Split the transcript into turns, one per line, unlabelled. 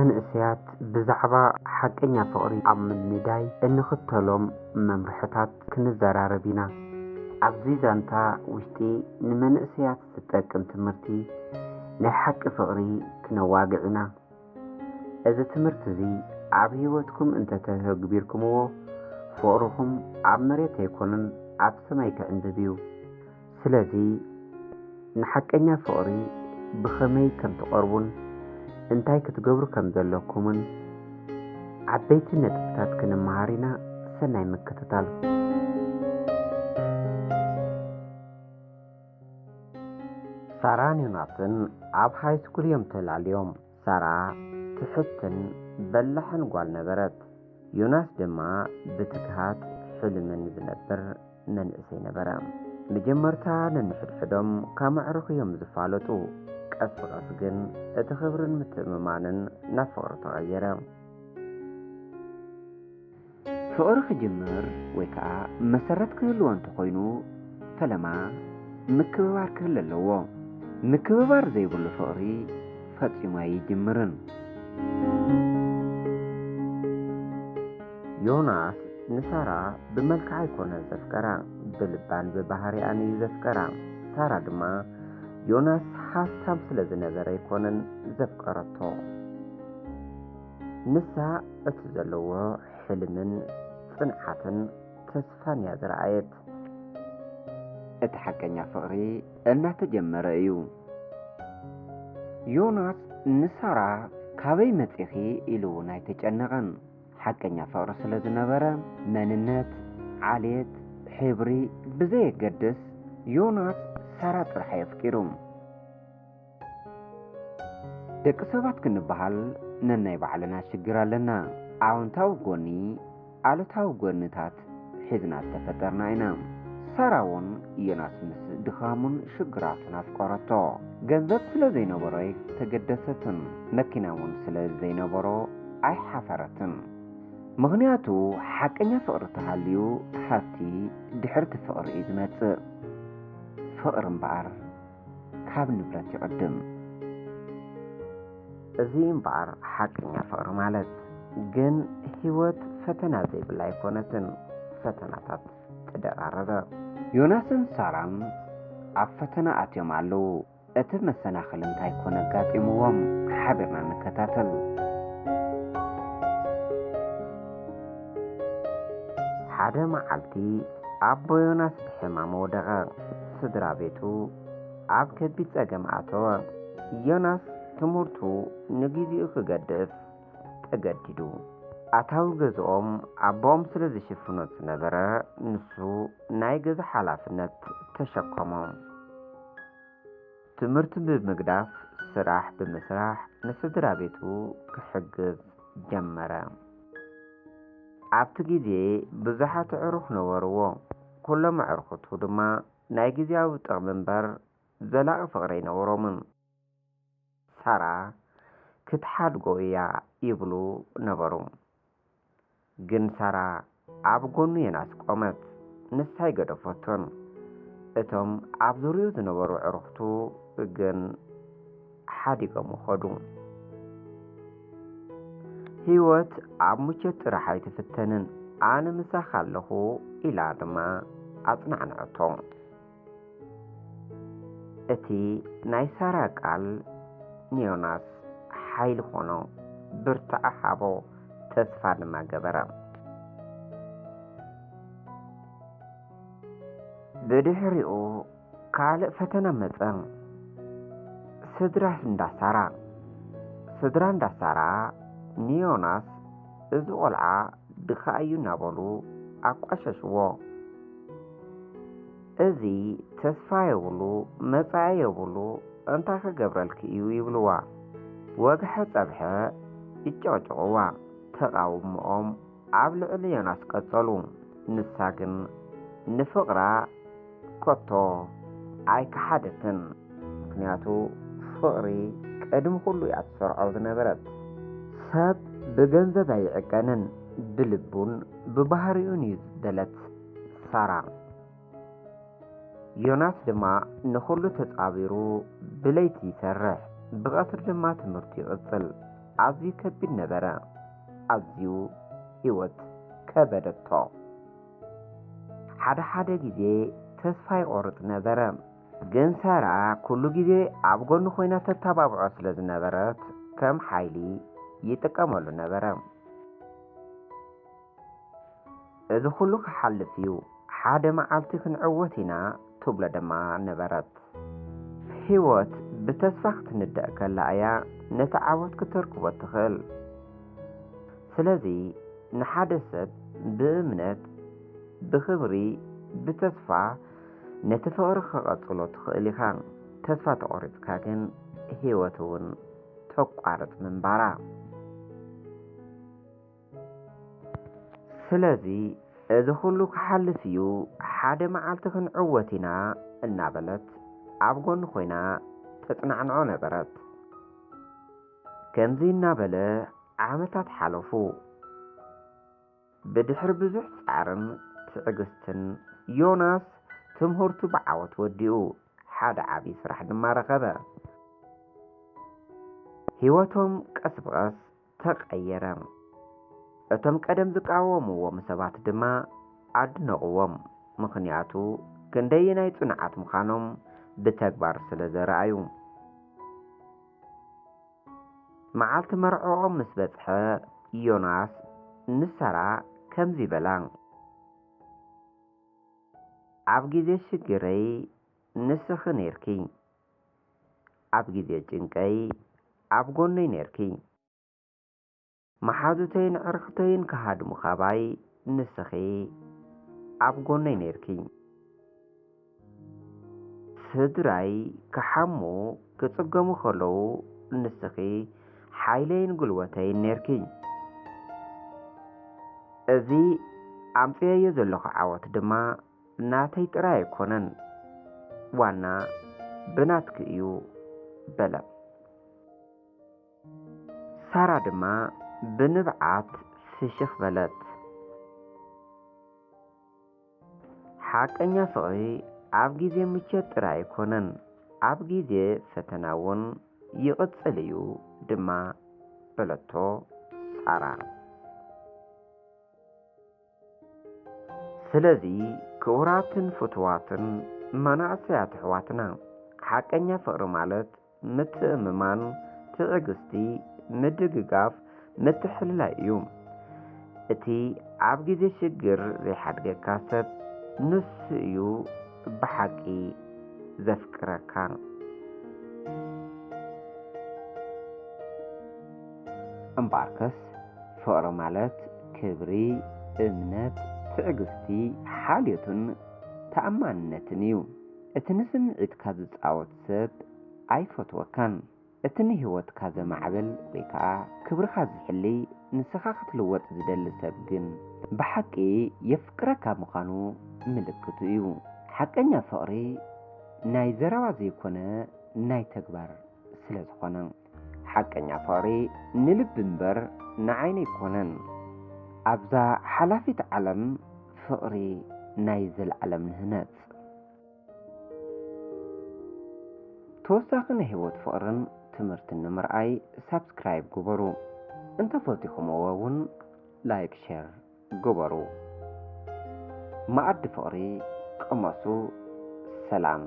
መንእስያት ብዛዕባ ሓቀኛ ፍቕሪ ኣብ ምንዳይ እንኽተሎም መምርሕታት ክንዘራረብ ኢና። ኣብዚ ዛንታ ውሽጢ ንመንእስያት ዝጠቅም ትምህርቲ ናይ ሓቂ ፍቕሪ ክነዋግዕ ኢና። እዚ ትምህርቲ እዚ ኣብ ህይወትኩም እንተተግቢርኩምዎ ፍቕርኩም ኣብ መሬት ኣይኮነን ኣብ ሰማይ ክዕንብብ እዩ። ስለዚ ንሓቀኛ ፍቕሪ ብኸመይ ከም ትቐርቡን እንታይ ክትገብሩ ከም ዘለኩምን ዓበይቲ ነጥብታት ክንመሃር ኢና። ሰናይ ምክትታል። ሳራን ዮናስን ኣብ ሃይስኩል እዮም ተላልዮም። ሳራ ትሕትን በላሕን ጓል ነበረት። ዮናስ ድማ ብትግሃት ሕልምን ዝነብር መንእሰይ ነበረ። መጀመርታ ነንሕድሕዶም ካብ መዕርኽ እዮም ዝፋለጡ። ቀስ ብቐስ ግን እቲ ክብርን ምትእምማንን ናብ ፍቕሪ ተቐየረ። ፍቕሪ ክጅምር ወይ ከዓ መሰረት ክህልዎ እንተኮይኑ ፈለማ ምክብባር ክህሉ ኣለዎ። ምክብባር ዘይብሉ ፍቕሪ ፈፂሙ ኣይጅምርን። ዮናስ ንሳራ ብመልክዓ ኣይኮነን ዘፍቀራ፣ ብልባን ብባህርያን እዩ ዘፍቀራ። ሳራ ድማ ዮናስ ሓሳብ ስለ ዝነበረ ኣይኮነን ዘፍቀረቶ። ንሳ እቲ ዘለዎ ሕልምን ጽንዓትን ተስፋን እያ ዝረኣየት። እቲ ሓቀኛ ፍቕሪ እናተጀመረ እዩ። ዮናስ ንሳራ ካበይ መጺኺ ኢሉ እውን ኣይተጨነቐን። ሓቀኛ ፍቕሪ ስለ ዝነበረ መንነት፣ ዓልየት፣ ሕብሪ ብዘየገድስ ዮናስ ሳራ ጥራሕ የፍቂሩ። ደቂ ሰባት ክንበሃል ነናይ ባዕልና ሽግር ኣለና። ኣዎንታዊ ጎኒ ኣሉታዊ ጎኒታት ሒዝና ዝተፈጠርና ኢና። ሳራ እውን ዮናስ ምስ ድኻሙን ሽግራቱን ኣፍቀረቶ። ገንዘብ ስለ ዘይነበሮ ተገደሰትን። መኪና እውን ስለ ዘይነበሮ ኣይሓፈረትን። ምክንያቱ ሓቀኛ ፍቕሪ ተሃልዩ ሃብቲ ድሕርቲ ፍቕሪ እዩ ዝመጽእ። ፍቕሪ እምበኣር ካብ ንብረት ይቕድም። እዚ እምበኣር ሓቀኛ ፍቕሪ ማለት ግን ህይወት ፈተና ዘይብላ ኣይኮነትን። ፈተናታት ተደራረበ። ዮናስን ሳራን ኣብ ፈተና ኣትዮም ኣለዉ። እቲ መሰናኽል እንታይ ኮነ ኣጋጢምዎም? ሓቢርና ንከታተል። ሓደ መዓልቲ ኣቦ ዮናስ ብሕማም ወደቐ። ስድራ ቤቱ ኣብ ከቢድ ፀገም ኣተወ። ዮናስ ትምህርቱ ንግዚኡ ክገድፍ ተገዲዱ። ኣታዊ ገዝኦም ኣቦኦም ስለ ዝሽፍኖ ዝነበረ ንሱ ናይ ገዛ ሓላፍነት ተሸከሞም። ትምህርቲ ብምግዳፍ ስራሕ ብምስራሕ ንስድራ ቤቱ ክሕግዝ ጀመረ። ኣብቲ ግዜ ብዙሓት ኣዕሩኽ ነበርዎ። ኩሎም ኣዕሩኽቱ ድማ ናይ ግዚያዊ ጥቕሚ እምበር ዘላቒ ፍቕሪ ኣይነበሮምን። ሳራ ክትሓድጎ እያ ይብሉ ነበሩ። ግን ሳራ ኣብ ጎኑ ዮናስ ቆመት። ንሳ ኣይገደፈቶን። እቶም ኣብ ዙርያኡ ዝነበሩ ኣዕሩኽቱ ግን ሓዲጎም ኸዱ። ህይወት ኣብ ሙቸት ጥራሕ ኣይትፍተንን። ኣነ ምሳኻ ኣለኹ ኢላ ድማ ኣጽናዕነዐቶ። እቲ ናይ ሳራ ቃል ንዮናስ ሓይሊ ኾኖ፣ ብርትዐ ሃቦ፣ ተስፋ ድማ ገበረ። ብድሕሪኡ ካልእ ፈተና መጸ። ስድራ እንዳሳራ ንዮናስ እዚ ቆልዓ ድኻ እዩ እናበሉ ኣቋሸሽዎ። እዚ ተስፋ የብሉ መጻኢ የብሉ እንታይ ክገብረልኪ እዩ ይብልዋ። ወግሐ ጸብሐ ይጨቕጭቕዋ። ተቃውሞኦም ኣብ ልዕሊ ዮናስ ቀጸሉ። ንሳ ግን ንፍቕራ ከቶ ኣይከሓደትን። ምክንያቱ ፍቕሪ ቅድሚ ኩሉ እያ ትሰርዖ ዝነበረት። ሰብ ብገንዘብ ኣይዕቀንን፣ ብልቡን ብባህሪኡን እዩ ዝደለት ሳራ። ዮናስ ድማ ንኹሉ ተጻቢሩ ብለይቲ ይሰርሕ፣ ብቐትሪ ድማ ትምህርቲ ይቕጽል። ኣዝዩ ከቢድ ነበረ። ኣዝዩ ህይወት ከበደቶ። ሓደ ግዜ ተስፋ ይቆርጥ ነበረ። ግን ሳራ ኩሉ ግዜ ኣብ ጎኑ ኮይና ተተባብዖ ስለ ዝነበረት ከም ሓይሊ ይጥቀመሉ ነበረ። እዚ ኩሉ ክሓልፍ እዩ ሓደ መዓልቲ ክንዕወት ኢና ትብሎ ድማ ነበረት። ህይወት ብተስፋ ክትንደእ ከላ እያ ነቲ ዓወት ክትርክቦ ትኽእል። ስለዚ ንሓደ ሰብ ብእምነት ብክብሪ ብተስፋ ነቲ ፍቕሪ ክቐፅሎ ትኽእል ኢኻ። ተስፋ ተቆሪፅካ ግን ህይወት እውን ተቋርፅ ምንባራ። ስለዚ እዚ ኩሉ ክሓልፍ እዩ ሓደ መዓልቲ ክንዕወት ኢና እናበለት ኣብ ጎኑ ኮይና ተፅናዕንዖ ነበረት። ከምዚ እናበለ ዓመታት ሓለፉ። ብድሕሪ ብዙሕ ፃዕርን ትዕግስትን ዮናስ ትምህርቱ ብዓወት ወዲኡ ሓደ ዓብይ ስራሕ ድማ ረኸበ። ህይወቶም ቀስ ብቐስ ተቐየረ። እቶም ቀደም ዝቃወምዎም ሰባት ድማ ኣድነቕዎም። ምክንያቱ ክንደየናይ ጽኑዓት ምዃኖም ብተግባር ስለ ዘረኣዩ። መዓልቲ መርዖኦም ምስ በጽሐ ዮናስ ንሳራ ከምዚ በላ፣ ኣብ ግዜ ሽግረይ ንስኺ ነርኪ፣ ኣብ ግዜ ጭንቀይ ኣብ ጎነይ ነርኪ፣ መሓዙተይን ዕርኽተይን ክሃድሙ ኻባይ ንስኺ ኣብ ጎነይ ነርኪ፣ ስድራይ ክሓሙ ክጽገሙ ከለዉ ንስኺ ሓይለይን ጉልበተይን ነርኪ። እዚ ኣምፅየዮ ዘለኹ ዓወት ድማ ናተይ ጥራይ ኣይኮነን ዋና ብናትክ እዩ በለ። ሳራ ድማ ብንብዓት ፍሽኽ በለት። ሓቀኛ ፍቕሪ ኣብ ግዜ ምቸት ጥራይ ኣይኮነን ኣብ ግዜ ፈተና እውን ይቕፅል እዩ ድማ በለቶ ሳራ። ስለዚ ክቡራትን ፍትዋትን መናእሰያት ኣሕዋትና ሓቀኛ ፍቕሪ ማለት ምትእምማን፣ ትዕግስቲ፣ ምድግጋፍ፣ ምትሕልላይ እዩ። እቲ ኣብ ግዜ ሽግር ዘይሓድገካ ሰብ ንሱ እዩ ብሓቂ ዘፍቅረካ። እምበኣርከስ ፍቕሪ ማለት ክብሪ፣ እምነት፣ ትዕግስቲ፣ ሓልዮትን ተኣማንነትን እዩ። እቲ ንስምዒትካ ዝፃወት ሰብ ኣይፈትወካን። እቲ ንህይወትካ ዘማዕብል ወይ ከዓ ክብርካ ዝሕሊ ንስኻ ክትልወጥ ዝደሊ ሰብ ግን ብሓቂ የፍቅረካ ምዃኑ ምልክቱ እዩ። ሓቀኛ ፍቕሪ ናይ ዘረባ ዘይኮነ ናይ ተግባር ስለ ዝኾነ ሓቀኛ ፍቕሪ ንልቢ እምበር ንዓይኒ ኣይኮነን። ኣብዛ ሓላፊት ዓለም ፍቕሪ ናይ ዘለዓለም ንህነፅ። ተወሳኺ ናይ ህይወት ፍቕርን ትምህርትን ንምርኣይ ሳብስክራይብ ግበሩ። እንተፈቲኹምዎ እውን ላይክ ሼር ግበሩ። ማኣዲ ፍቕሪ ቅመሱ። ሰላም